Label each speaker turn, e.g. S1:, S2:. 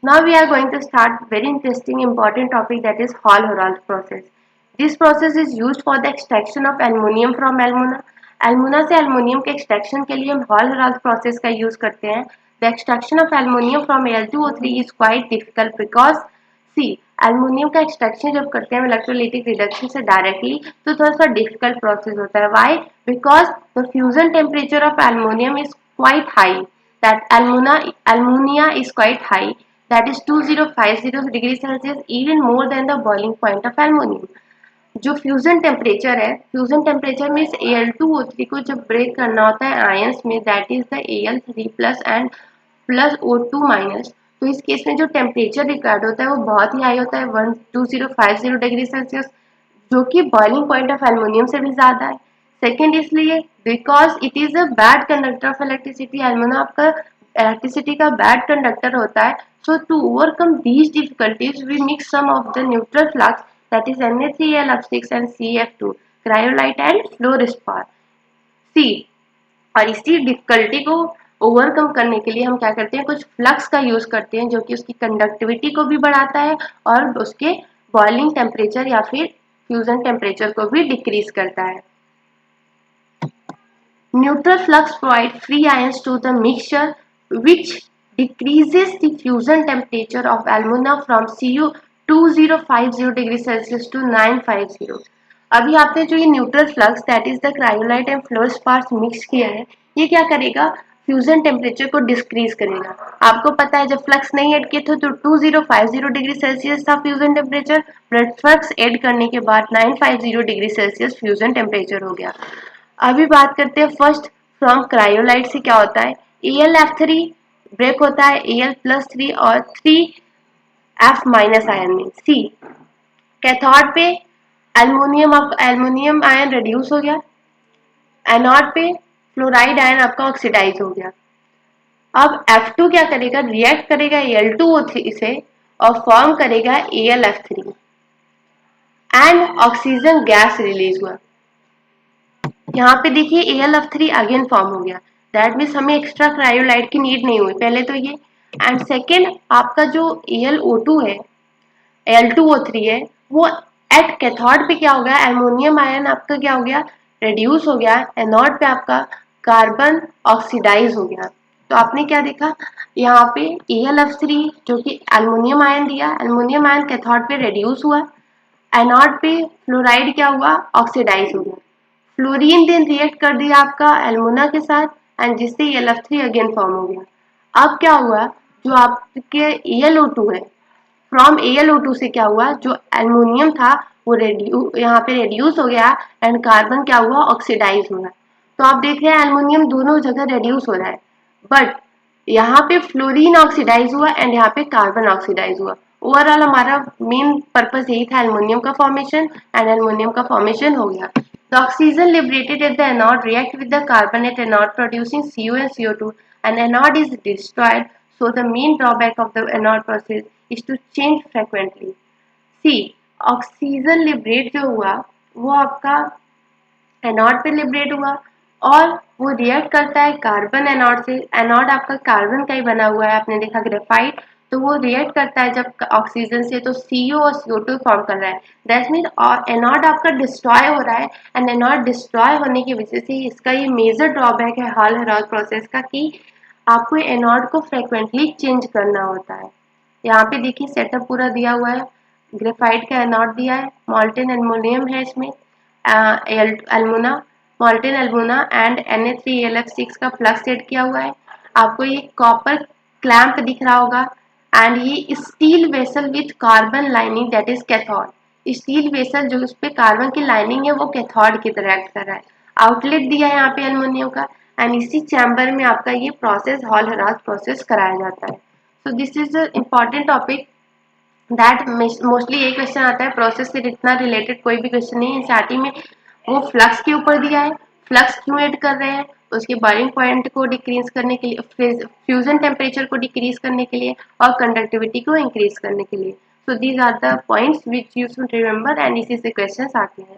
S1: Now we are going to start very interesting important topic, that is Hall-Héroult process. This process is used for the extraction of aluminum from alumina. Alumina से aluminium के extraction के लिए हम Hall-Héroult process का use करते हैं. The extraction of aluminium from Al2O3 is quite difficult because see, aluminium का extraction जब करते हैं electrolytic reduction से directly तो थोड़ा सा difficult process होता है. Why? Because the fusion temperature of aluminium is quite high. That alumina is quite high, that is 2050 degree Celsius, even more than the boiling point of aluminium. जो fusion temperature है, fusion temperature में इस Al2O3 को जब break करना होता है ions में, that is the Al3 plus and plus O2 minus, तो इस केस में जो टेम्परेचर रिक्वायर्ड होता है वो बहुत ही हाई होता है 12050 डिग्री सेल्सियस, जो कि बॉइलिंग पॉइंट ऑफ एल्युमिनियम से भी ज़्यादा है. सेकेंड इसलिए because it is a bad conductor of electricity, aluminium आपका इलेक्ट्रिसिटी का बैड कंडक्टर होता है. So to overcome these difficulties, we mix some of the neutral flux, that is Na3Al6 and CF2, cryolite and fluorspar. C. और इसी difficulty को overcome करने के लिए हम क्या करते हैं, कुछ फ्लक्स का यूज करते हैं जो कि उसकी कंडक्टिविटी को भी बढ़ाता है और उसके बॉइलिंग टेम्परेचर या फिर फ्यूजन टेम्परेचर को भी डिक्रीज करता है. Neutral flux provide free ions to the mixture, which decreases the fusion temperature of alumina from Cu 2050 degree Celsius to 950. अभी आपने जो ये neutral flux that is the cryolite and fluorspars mix किया है, ये क्या करेगा, फ्यूजन टेम्परेचर को डिक्रीज करेगा. आपको पता है जब फ्लक्स नहीं ऐड किए थे तो 2050 डिग्री सेल्सियस था fusion temperature, but flux add करने के बाद 950 डिग्री सेल्सियस फ्यूजन टेम्परेचर हो गया. अभी बात करते हैं फर्स्ट फ्रॉम क्रायोलाइट से क्या होता है. AlF3 ब्रेक होता है Al+3 और 3F माइनस आयन में. सी कैथोड पे एल्युमिनियम आयन रिड्यूस हो गया, एनोड पे फ्लोराइड आयन आपका ऑक्सीडाइज हो गया. अब F2 क्या करेगा, रिएक्ट करेगा Al2O3 से और फॉर्म करेगा AlF3 and oxygen gas release हुआ. यहाँ पे देखिए AlF3 अगेन फॉर्म हो गया, दैट मीन्स हमें एक्स्ट्रा क्रायोलाइट की नीड नहीं हुई पहले तो ये. एंड सेकेंड आपका जो AlO2 है, Al2O3 है, वो एट कैथोड पे क्या हो गया, एल्युमिनियम आयन आपका क्या हो गया, रिड्यूस हो गया. एनोड पे आपका कार्बन ऑक्सीडाइज हो गया. तो आपने क्या देखा यहाँ पे AlF3 जो कि एल्युमिनियम आयन दिया, एल्युमिनियम आयन कैथोड पे रिड्यूस हुआ, एनोड पे फ्लोराइड क्या हुआ, ऑक्सीडाइज हो गया. फ्लोरीन देन रिएक्ट कर दिया आपका एल्युमिना के साथ एंड जिससे AlF3 अगेन फॉर्म हो गया. अब क्या हुआ, जो आपके AlO2 है, फ्रॉम AlO2 से क्या हुआ, जो एल्युमिनियम था वो यहाँ पे रिड्यूस हो गया एंड कार्बन क्या हुआ, ऑक्सीडाइज हुआ. तो आप देख रहे हैं एल्युमिनियम दोनों जगह रिड्यूस हो रहा है, बट यहाँ पे फ्लोरीन ऑक्सीडाइज हुआ एंड यहाँ पे कार्बन ऑक्सीडाइज हुआ. ओवरऑल हमारा मेन पर्पस यही था एल्युमिनियम का फॉर्मेशन, एंड एल्युमिनियम का फॉर्मेशन हो गया. The oxygen liberated at the anode react with the carbon at anode producing Cu and CO2, and anode is destroyed. So the main drawback of the anode process is to change frequently. See, oxygen liberate जो हुआ वो आपका anode पे liberate हुआ और वो react करता है कार्बन एनोड से. एनोड आपका कार्बन का ही बना हुआ है, आपने देखा ग्रेफाइट, तो वो रिएक्ट करता है जब ऑक्सीजन से तो CO और CO2 फॉर्म कर रहा है. दैट मीन एनोड आपका डिस्ट्रॉय हो रहा है एंड एनोड डिस्ट्रॉय होने की वजह से इसका ये मेजर ड्रॉबैक है हॉल-हेरोल्ड प्रोसेस का कि आपको एनोड को फ्रिक्वेंटली चेंज करना होता है. यहाँ पे देखिए सेटअप पूरा दिया हुआ है, ग्रेफाइट का एनोड दिया है, मॉल्टेन एल्युमिनियम है इसमें, एल्मुना मॉल्टेन एल्मुना एंड Na3Alf6 का फ्लक्स सेट किया हुआ है. आपको ये कॉपर क्लैंप दिख रहा होगा एंड ये steel vessel with carbon lining that is cathode. Steel vessel जो उस पे कार्बन की लाइनिंग है वो कैथोड की तरह एक्ट कर रहा है. आउटलेट दिया है यहाँ पे एल्युमिनियम का एंड इसी चैम्बर में आपका ये प्रोसेस हॉल-हेरोल्ड प्रोसेस कराया जाता है. So this is the important topic that mostly ये क्वेश्चन आता है, प्रोसेस से इतना रिलेटेड कोई भी क्वेश्चन नहीं है. स्टार्टिंग में वो फ्लक्स के ऊपर दिया है, फ्लक्स क्यों ऐड कर रहे हैं, उसके बॉइलिंग पॉइंट को डिक्रीज करने के लिए, फ्यूजन टेम्परेचर को डिक्रीज करने के लिए और कंडक्टिविटी को इंक्रीज करने के लिए. So these are the points which you should remember and इसी से क्वेश्चंस आते हैं.